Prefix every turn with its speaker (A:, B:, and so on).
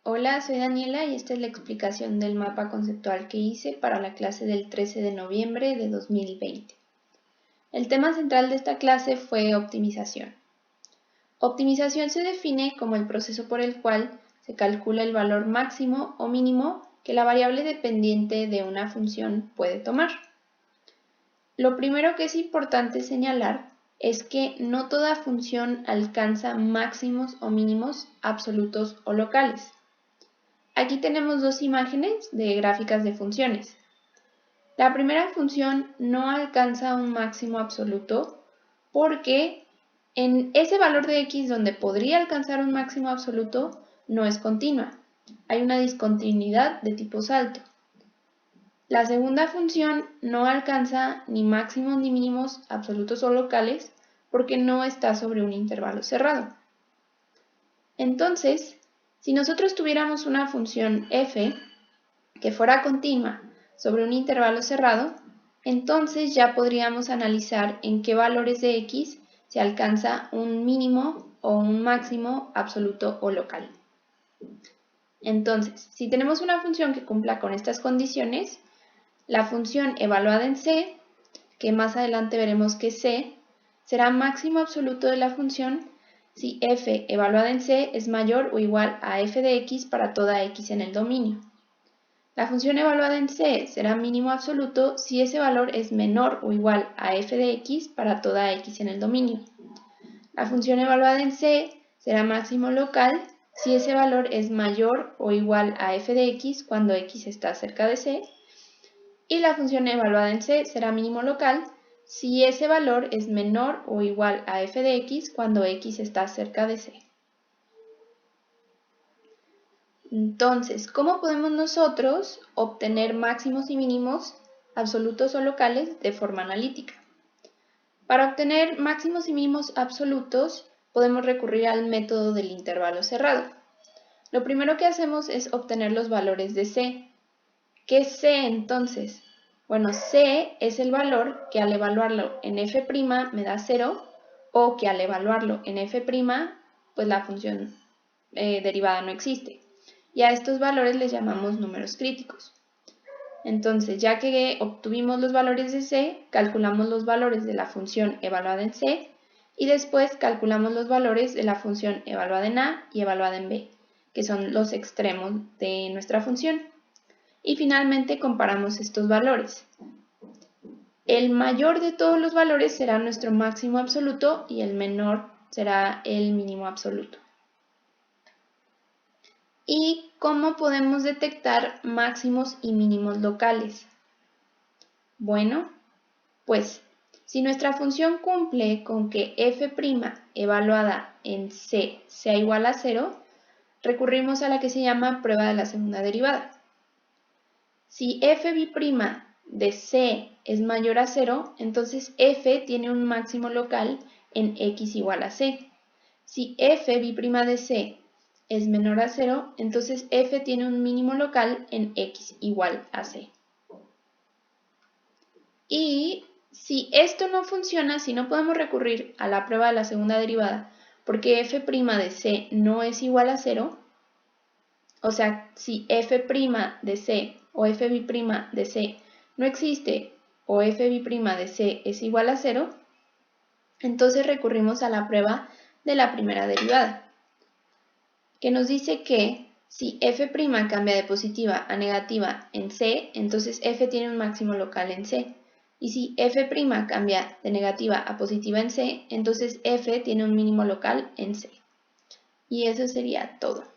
A: Hola, soy Daniela y esta es la explicación del mapa conceptual que hice para la clase del 13 de noviembre de 2020. El tema central de esta clase fue optimización. Optimización se define como el proceso por el cual se calcula el valor máximo o mínimo que la variable dependiente de una función puede tomar. Lo primero que es importante señalar es que no toda función alcanza máximos o mínimos absolutos o locales. Aquí tenemos dos imágenes de gráficas de funciones. La primera función no alcanza un máximo absoluto porque en ese valor de x donde podría alcanzar un máximo absoluto no es continua. Hay una discontinuidad de tipo salto. La segunda función no alcanza ni máximos ni mínimos absolutos o locales porque no está sobre un intervalo cerrado. Entonces, si nosotros tuviéramos una función f que fuera continua sobre un intervalo cerrado, entonces ya podríamos analizar en qué valores de x se alcanza un mínimo o un máximo absoluto o local. Entonces, si tenemos una función que cumpla con estas condiciones, la función evaluada en c, que más adelante veremos que c, será máximo absoluto de la función si f evaluada en c es mayor o igual a f de x para toda x en el dominio. La función evaluada en c será mínimo absoluto si ese valor es menor o igual a f de x para toda x en el dominio. La función evaluada en c será máximo local si ese valor es mayor o igual a f de x cuando x está cerca de c. Y la función evaluada en c será mínimo local si ese valor es menor o igual a f de x cuando x está cerca de c. Entonces, ¿cómo podemos nosotros obtener máximos y mínimos absolutos o locales de forma analítica? Para obtener máximos y mínimos absolutos, podemos recurrir al método del intervalo cerrado. Lo primero que hacemos es obtener los valores de c. ¿Qué es c entonces? Bueno, c es el valor que al evaluarlo en f' me da 0 o que al evaluarlo en f', pues la función derivada no existe. Y a estos valores les llamamos números críticos. Entonces, ya que obtuvimos los valores de c, calculamos los valores de la función evaluada en c y después calculamos los valores de la función evaluada en a y evaluada en b, que son los extremos de nuestra función. Y finalmente comparamos estos valores. El mayor de todos los valores será nuestro máximo absoluto y el menor será el mínimo absoluto. ¿Y cómo podemos detectar máximos y mínimos locales? Bueno, pues si nuestra función cumple con que f' evaluada en c sea igual a 0, recurrimos a la que se llama prueba de la segunda derivada. Si f' de c es mayor a 0, entonces f tiene un máximo local en x igual a c. Si f' de c es menor a 0, entonces f tiene un mínimo local en x igual a c. Y si esto no funciona, si no podemos recurrir a la prueba de la segunda derivada porque f' de c no es igual a 0, o sea, si f' de c o f' de c no existe o f' de c es igual a 0, entonces recurrimos a la prueba de la primera derivada, que nos dice que si f' cambia de positiva a negativa en c, entonces f tiene un máximo local en c. Y si f' cambia de negativa a positiva en c, entonces f tiene un mínimo local en c. Y eso sería todo.